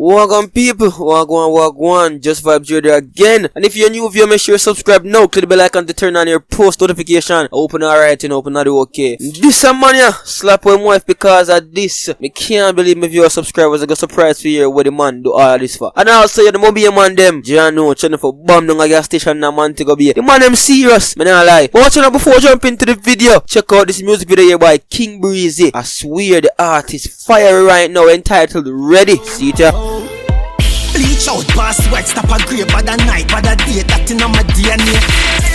Welcome people, wagwan, just vibe Jody again. And if you're new viewer, make sure you subscribe now, click the bell icon to turn on your post notification. Open alright and open not okay. This a man ya, slap with my wife because of this. Me can't believe my viewer subscribers are gonna surprise for you what the man do all this for. And also the Mobay man them, Jano, trying for bomb down a gas station na man to go be. The man them serious, me not lie. But watch out before jump into the video. Check out this music video here by King Breezy. I swear the art is fire right now, entitled Ready. See it ya. Bleach out, pass white, stop a grave, bad a night, bad a day, that in my DNA.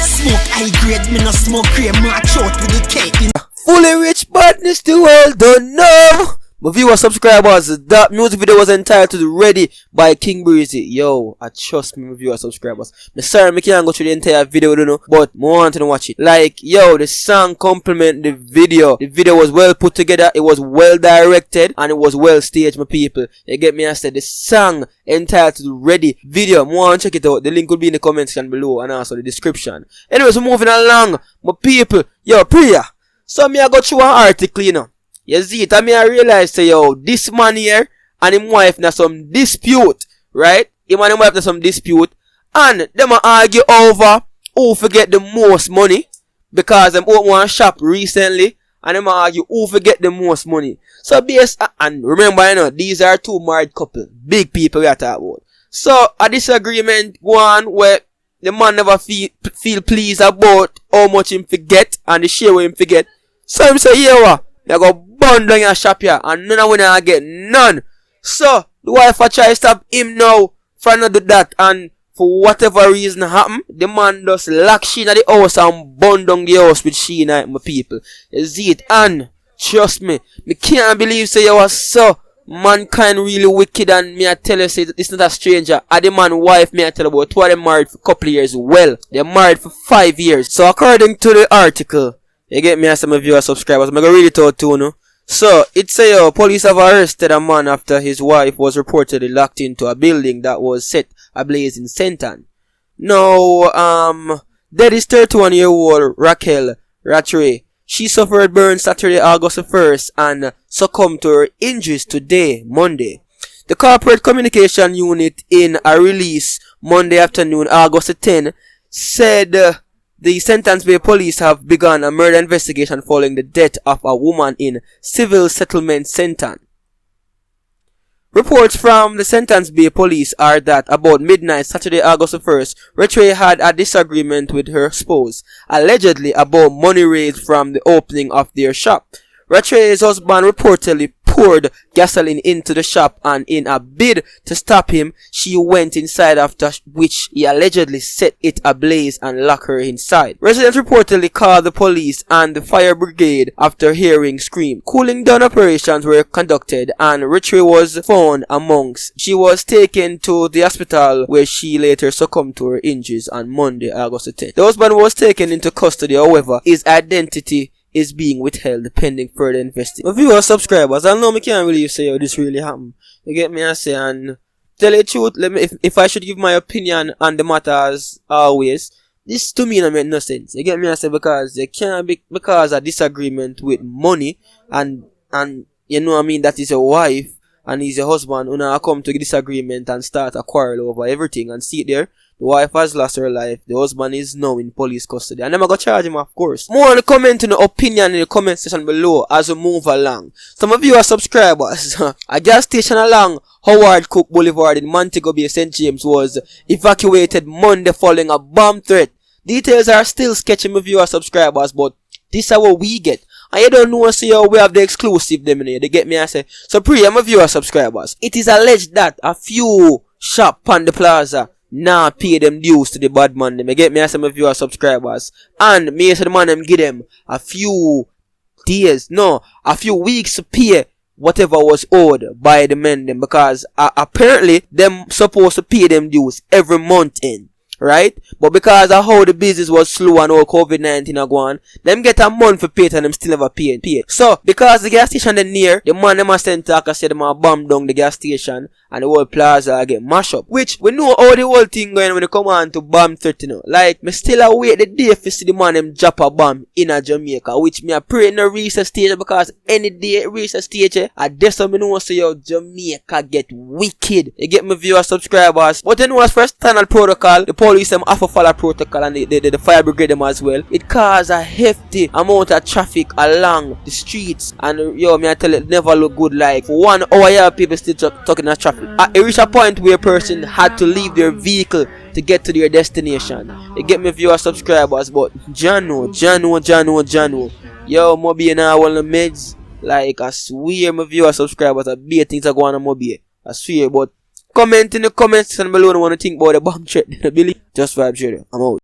Smoke high grade, me no smoke cream, march out with the cake. Fully rich badness the world don't know. My viewer subscribers, that music video was entitled Ready by King Breezy. Yo, I trust me, my viewer subscribers. Me sorry, me can't go through the entire video, you know, but I want to watch it. Like, yo, the song compliment the video. The video was well put together, it was well directed, and it was well staged, my people. You get me? I said the song entitled Ready video. I want to check it out. The link will be in the comment section below and also the description. Anyways, we're moving along, my people. Yo, Priya. So me I go through an article, you know. You see it, I realize say yo, this man here and him wife na some dispute, right? Him and him wife na some dispute, and them argue over who forget the most money because them open one shop recently, and them argue who forget the most money. So and remember, you know, these are two married couple, big people we are talking about. So a disagreement go on where the man never feel pleased about how much him forget and the share what him forget. So him say, yeah, what? You go burn down your shop here and none of them get none. So the wife a try to stop him now from not do that, and for whatever reason happen, the man just lock she in the house and burn down the house with she and my people. You see it, and trust me, me can't believe say you was so mankind really wicked, and me I tell you say it's not a stranger. And the man wife me I tell you about two of them married for a couple of years. Well, they're married for 5 years. So according to the article, you get me as some of your subscribers, I'm gonna read it out too, no? So, it say, police have arrested a man after his wife was reportedly locked into a building that was set ablaze in Sentan. Now, that is 31-year-old Raquel Rattray. She suffered burns Saturday, August 1st and succumbed to her injuries today, Monday. The Corporate Communication Unit in a release Monday afternoon, August 10, said, the Sentence Bay police have begun a murder investigation following the death of a woman in civil settlement Sentan. Reports from the Sentence Bay police are that about midnight Saturday, August 1st, Rattray had a disagreement with her spouse, allegedly about money raised from the opening of their shop. Rattray's husband reportedly poured gasoline into the shop, and in a bid to stop him, she went inside, after which he allegedly set it ablaze and locked her inside. Residents reportedly called the police and the fire brigade after hearing screams. Cooling down operations were conducted and Rattray was found amongst. She was taken to the hospital where she later succumbed to her injuries on Monday, August 10th. The husband was taken into custody, however, his identity is being withheld pending further investigation. My viewers, subscribers, I know me can't really say how this really happened. You get me? I say, and tell you the truth, let me, if I should give my opinion on the matter as always, this to me don't make no sense. You get me? I say, because it can't be because of disagreement with money, and you know what I mean, that is your wife and he's your husband, when I come to disagreement and start a quarrel over everything, and see it there. The wife has lost her life. The husband is now in police custody. And I'm going to charge him, of course. More on the comment and the opinion in the comment section below as we move along. Some of you are subscribers. A gas station along Howard Cook Boulevard in Montego Bay, St. James was evacuated Monday following a bomb threat. Details are still sketchy, my viewer subscribers, but this is what we get. And you don't know, see how we have the exclusive them in here. They get me, I say. So, my viewer subscribers, it is alleged that a few shop on the plaza now pay them dues to the bad man. They get me as some of your subscribers, and me as the man them give them a few days, no, a few weeks to pay whatever was owed by the men them, because apparently them supposed to pay them dues every month in. right? But because of how the business was slow and all COVID-19 are going, them get a month for pay and them still never pay. So, because the gas station they near, the man them a send talk, I said them a bomb down the gas station and the whole plaza get mash up. Which, we know how the whole thing going when they come on to bomb 30 now. Like, me still await the day for see the man them drop a bomb in a Jamaica, which me a pray no research stage, because any day research stage, I guess me know so yo Jamaica get wicked. You get me viewers, subscribers. But then was first standard protocol, the police them have to follow protocol, and the fire brigade them as well. It caused a hefty amount of traffic along the streets, and yo, me I tell it, never look good. Like for 1 hour here, people still talking in traffic. It reached a point where a person had to leave their vehicle to get to their destination. You get me viewers, subscribers. But Jano, yo, Mobay now one of the meds. Like I swear, my viewers, subscribers, a big things are going on Mobay. I swear. But comment in the comments section below what you think about the bomb threat. Billy, just vibe, I'm out.